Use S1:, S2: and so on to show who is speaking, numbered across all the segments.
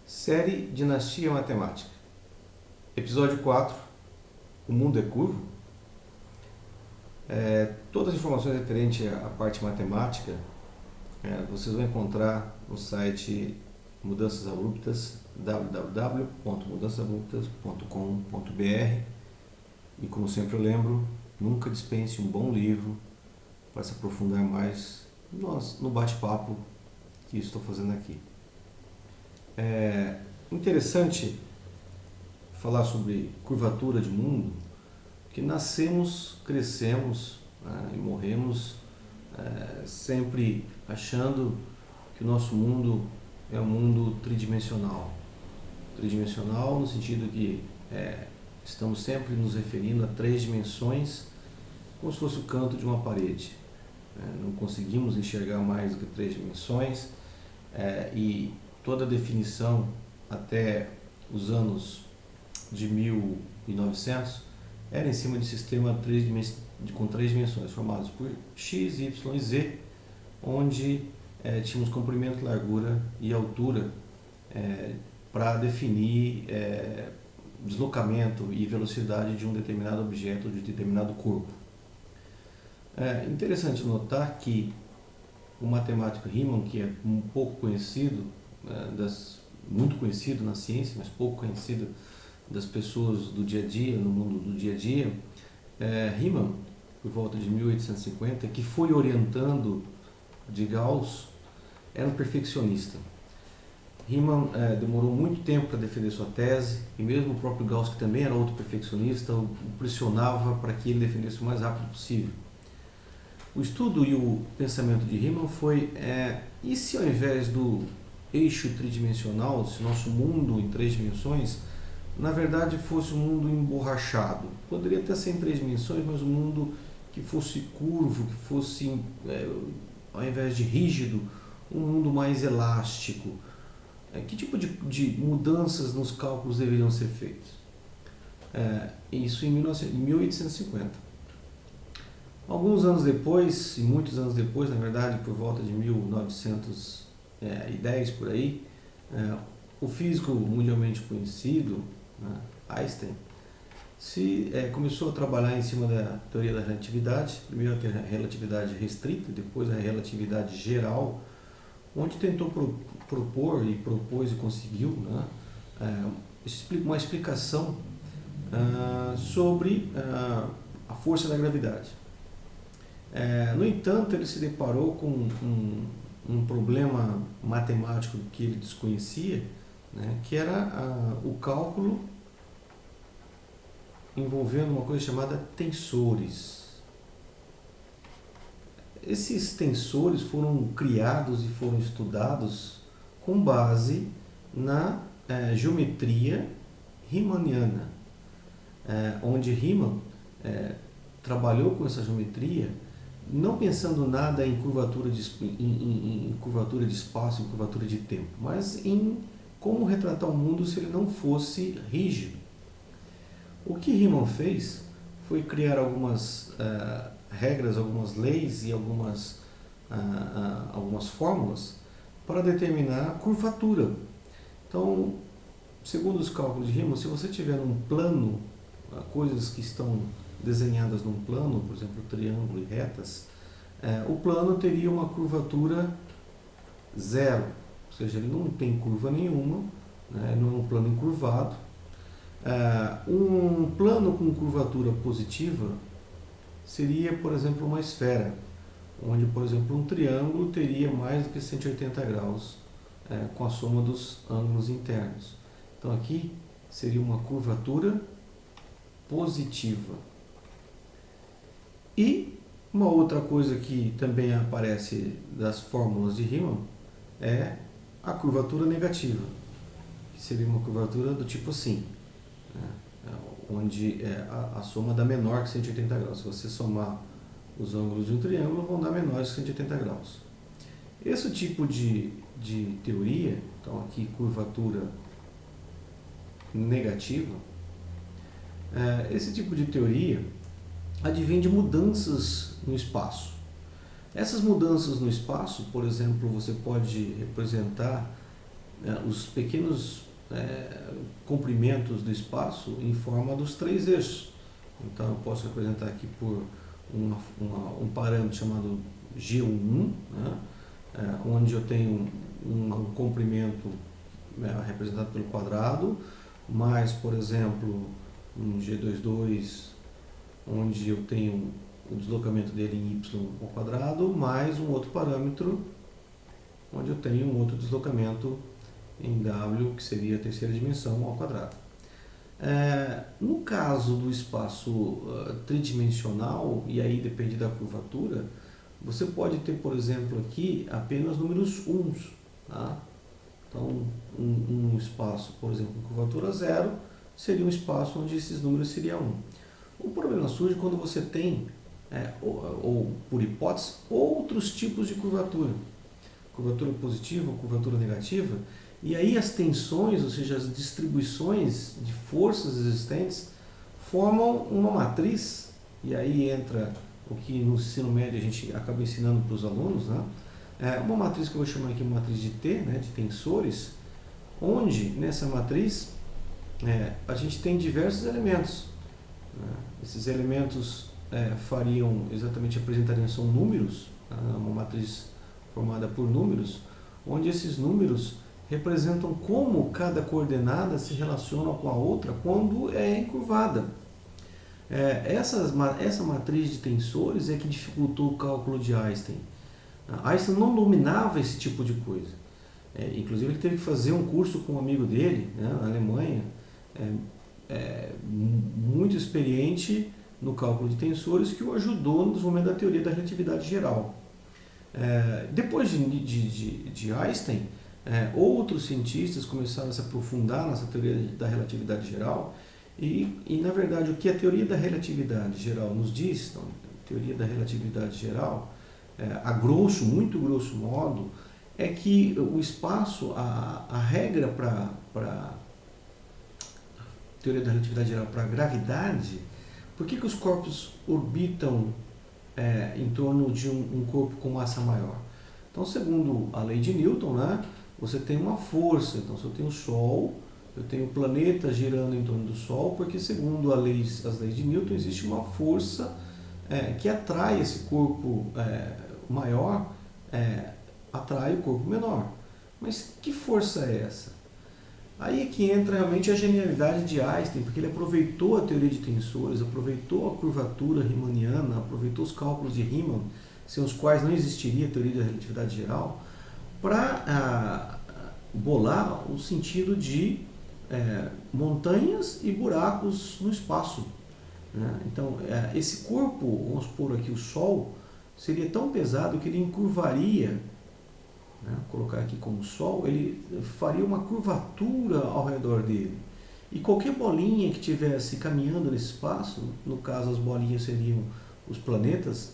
S1: Série Dinastia Matemática. Episódio 4. O mundo é curvo? Todas as informações referentes à parte matemática vocês vão encontrar no site Mudanças Abruptas, www.mudançasabruptas.com.br. E como sempre eu lembro, nunca dispense um bom livro para se aprofundar mais no bate-papo que estou fazendo aqui. É interessante falar sobre curvatura de mundo, que nascemos, crescemos e morremos sempre achando que o nosso mundo é um mundo tridimensional. Tridimensional no sentido que estamos sempre nos referindo a três dimensões, como se fosse o canto de uma parede. Não conseguimos enxergar mais do que três dimensões e toda a definição até os anos de 1900 era em cima de sistema com três dimensões, formados por x, y e z, onde tínhamos comprimento, largura e altura para definir deslocamento e velocidade de um determinado objeto, de um determinado corpo. É interessante notar que o matemático Riemann, que é um pouco conhecido, muito conhecido na ciência, mas pouco conhecido das pessoas do dia a dia, no mundo do dia a dia, Riemann, por volta de 1850, que foi orientando de Gauss, era um perfeccionista. Riemann demorou muito tempo para defender sua tese, e mesmo o próprio Gauss, que também era outro perfeccionista, o pressionava para que ele defendesse o mais rápido possível. O estudo e o pensamento de Riemann foi, e se ao invés do eixo tridimensional, se nosso mundo em três dimensões, na verdade fosse um mundo emborrachado? Poderia até ser em três dimensões, mas um mundo que fosse curvo, que fosse, ao invés de rígido, um mundo mais elástico. Que tipo de mudanças nos cálculos deveriam ser feitas? Isso em 1850. Alguns anos depois, e muitos anos depois, na verdade, por volta de 1910 por aí, o físico mundialmente conhecido, Einstein, começou a trabalhar em cima da teoria da relatividade, primeiro a relatividade restrita, depois a relatividade geral, onde tentou propor e propôs e conseguiu uma explicação sobre a força da gravidade. No entanto, ele se deparou com um problema matemático que ele desconhecia, que era o cálculo envolvendo uma coisa chamada tensores. Esses tensores foram criados e foram estudados com base na geometria riemanniana, onde Riemann trabalhou com essa geometria não pensando nada em curvatura de espaço, em curvatura de tempo, mas em como retratar o mundo se ele não fosse rígido. O que Riemann fez foi criar algumas regras, algumas leis e algumas fórmulas para determinar a curvatura. Então, segundo os cálculos de Riemann, se você tiver num plano coisas que estão desenhadas num plano, por exemplo, triângulo e retas, o plano teria uma curvatura zero, ou seja, ele não tem curva nenhuma, não é um plano encurvado. Um plano com curvatura positiva seria, por exemplo, uma esfera, onde, por exemplo, um triângulo teria mais do que 180 graus com a soma dos ângulos internos. Então aqui seria uma curvatura positiva. E uma outra coisa que também aparece das fórmulas de Riemann é a curvatura negativa, que seria uma curvatura do tipo assim, onde a soma dá menor que 180 graus. Se você somar os ângulos de um triângulo, vão dar menores que 180 graus. Esse tipo de teoria, então aqui curvatura negativa, esse tipo de teoria advém de mudanças no espaço. Essas mudanças no espaço, por exemplo, você pode representar os pequenos comprimentos do espaço em forma dos três eixos. Então eu posso representar aqui por um parâmetro chamado G1, né, onde eu tenho um comprimento representado pelo quadrado, mais, por exemplo, um G22, onde eu tenho o deslocamento dele em y ao quadrado, mais um outro parâmetro, onde eu tenho um outro deslocamento em w, que seria a terceira dimensão, ao quadrado. No caso do espaço tridimensional, e aí depende da curvatura, você pode ter, por exemplo, aqui apenas números uns. Tá? Então, um espaço, por exemplo, com curvatura 0, seria um espaço onde esses números seriam 1. O problema surge quando você tem, ou por hipótese, outros tipos de curvatura. Curvatura positiva ou curvatura negativa. E aí as tensões, ou seja, as distribuições de forças existentes, formam uma matriz, e aí entra o que no ensino médio a gente acaba ensinando para os alunos, né? Uma matriz que eu vou chamar aqui de matriz de T, né, de tensores, onde nessa matriz a gente tem diversos elementos. Né? Esses elementos apresentariam são números, né? Uma matriz formada por números, onde esses números representam como cada coordenada se relaciona com a outra quando é encurvada. Essa matriz de tensores é que dificultou o cálculo de Einstein. Einstein não dominava esse tipo de coisa. Inclusive ele teve que fazer um curso com um amigo dele, né, na Alemanha, muito experiente no cálculo de tensores, que o ajudou no desenvolvimento da teoria da relatividade geral. Depois de Einstein, outros cientistas começaram a se aprofundar nessa teoria da relatividade geral e, na verdade, o que a teoria da relatividade geral nos diz, então, a teoria da relatividade geral, muito grosso modo, é que o espaço, a regra para a teoria da relatividade geral para a gravidade, por que os corpos orbitam em torno de um corpo com massa maior? Então, segundo a lei de Newton, né, você tem uma força. Então, se eu tenho o Sol, eu tenho o planeta girando em torno do Sol, porque segundo as leis de Newton, existe uma força que atrai esse corpo maior, atrai o corpo menor. Mas que força é essa? Aí é que entra realmente a genialidade de Einstein, porque ele aproveitou a teoria de tensores, aproveitou a curvatura riemanniana, aproveitou os cálculos de Riemann, sem os quais não existiria a teoria da relatividade geral, para bolar o sentido de montanhas e buracos no espaço. Né? Então, esse corpo, vamos supor aqui o Sol, seria tão pesado que ele encurvaria, né? Colocar aqui como Sol, ele faria uma curvatura ao redor dele. E qualquer bolinha que estivesse caminhando nesse espaço, no caso as bolinhas seriam os planetas,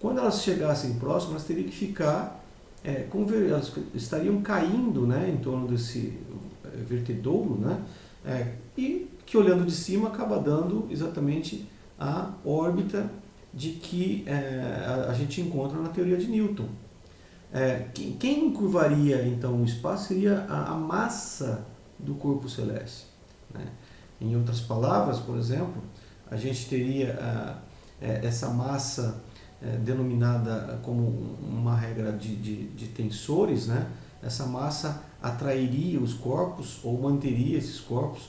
S1: quando elas chegassem próximas, elas teriam que ficar, elas estariam caindo, né, em torno desse vertedouro, né, e que olhando de cima acaba dando exatamente a órbita de que a gente encontra na teoria de Newton. Quem curvaria então o espaço seria a massa do corpo celeste. Né? Em outras palavras, por exemplo, a gente teria essa massa denominada como uma regra de tensores, né? Essa massa atrairia os corpos ou manteria esses corpos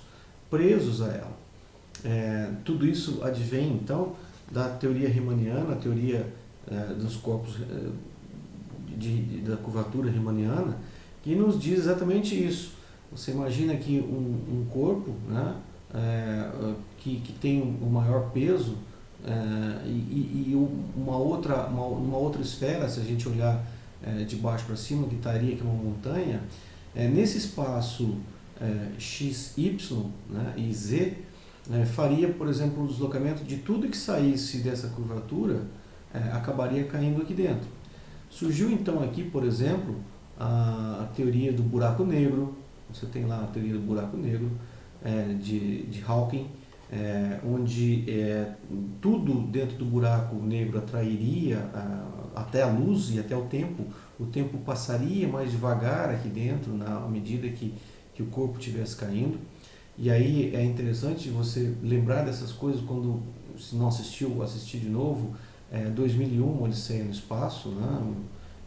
S1: presos a ela. Tudo isso advém então da teoria riemanniana, a teoria dos corpos da curvatura riemanniana, que nos diz exatamente isso. Você imagina aqui um corpo, né, que tem um maior peso e uma outra esfera, se a gente olhar de baixo para cima, que estaria aqui uma montanha, nesse espaço x, y, né, e z, faria, por exemplo, o deslocamento de tudo que saísse dessa curvatura, acabaria caindo aqui dentro. Surgiu então aqui, por exemplo, a teoria do buraco negro. Você tem lá a teoria do buraco negro de Hawking, onde tudo dentro do buraco negro atrairia até a luz e até o tempo passaria mais devagar aqui dentro, na medida que o corpo estivesse caindo. E aí é interessante você lembrar dessas coisas quando, se não assistiu, assistir de novo, 2001, Odisseia no Espaço, né,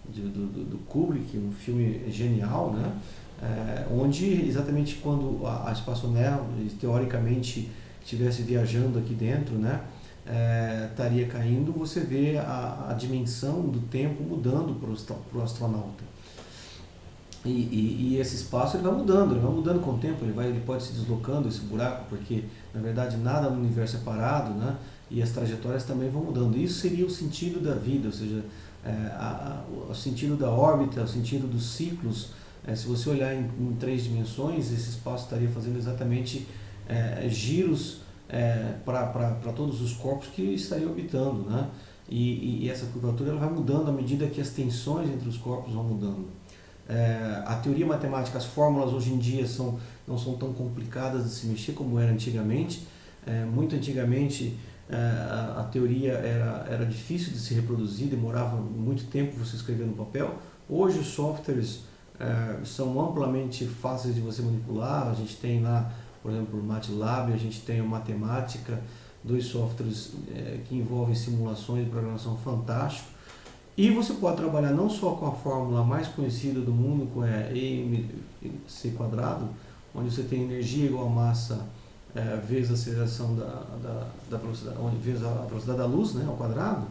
S1: do Kubrick, um filme genial, né, onde exatamente quando a espaçonave teoricamente estivesse viajando aqui dentro, né, estaria caindo, você vê a dimensão do tempo mudando para o astronauta. E esse espaço ele vai mudando com o tempo, ele pode se deslocando esse buraco, porque na verdade nada no universo é parado, né? E as trajetórias também vão mudando. Isso seria o sentido da vida, ou seja, o sentido da órbita, o sentido dos ciclos. Se você olhar em 3 dimensões, esse espaço estaria fazendo exatamente giros para todos os corpos que estariam orbitando, né? E essa curvatura ela vai mudando à medida que as tensões entre os corpos vão mudando. A teoria matemática, as fórmulas hoje em dia não são tão complicadas de se mexer como era antigamente. Muito antigamente a teoria era difícil de se reproduzir, demorava muito tempo você escrever no papel. Hoje os softwares são amplamente fáceis de você manipular. A gente tem lá, por exemplo, o MATLAB, a gente tem o Matemática, 2 softwares que envolvem simulações de programação fantástico. E você pode trabalhar não só com a fórmula mais conhecida do mundo, com mc², onde você tem energia igual a massa vezes a aceleração da velocidade, vezes a velocidade da luz, né, ao quadrado.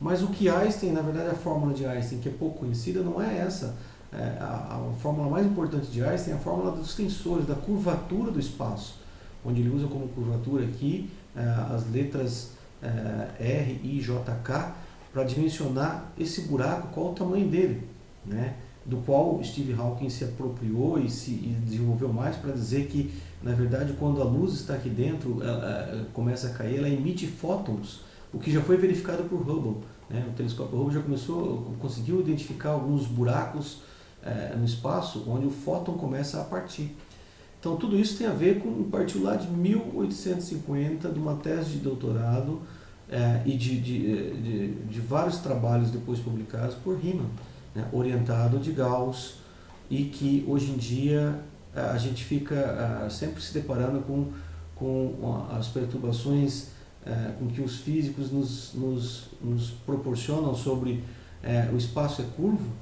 S1: Mas o que Einstein, na verdade a fórmula de Einstein, que é pouco conhecida, não é essa. A fórmula mais importante de Einstein é a fórmula dos tensores, da curvatura do espaço, onde ele usa como curvatura aqui as letras R, I, J, K, para dimensionar esse buraco, qual o tamanho dele, né? Do qual Steve Hawking se apropriou e desenvolveu mais para dizer que, na verdade, quando a luz está aqui dentro, ela começa a cair, ela emite fótons, o que já foi verificado por Hubble, né? O telescópio Hubble já conseguiu identificar alguns buracos no espaço onde o fóton começa a partir. Então tudo isso tem a ver com partiu lá de 1850, de uma tese de doutorado e de vários trabalhos depois publicados por Riemann, né, orientado de Gauss, e que hoje em dia a gente fica sempre se deparando com as perturbações com que os físicos nos proporcionam sobre o espaço é curvo,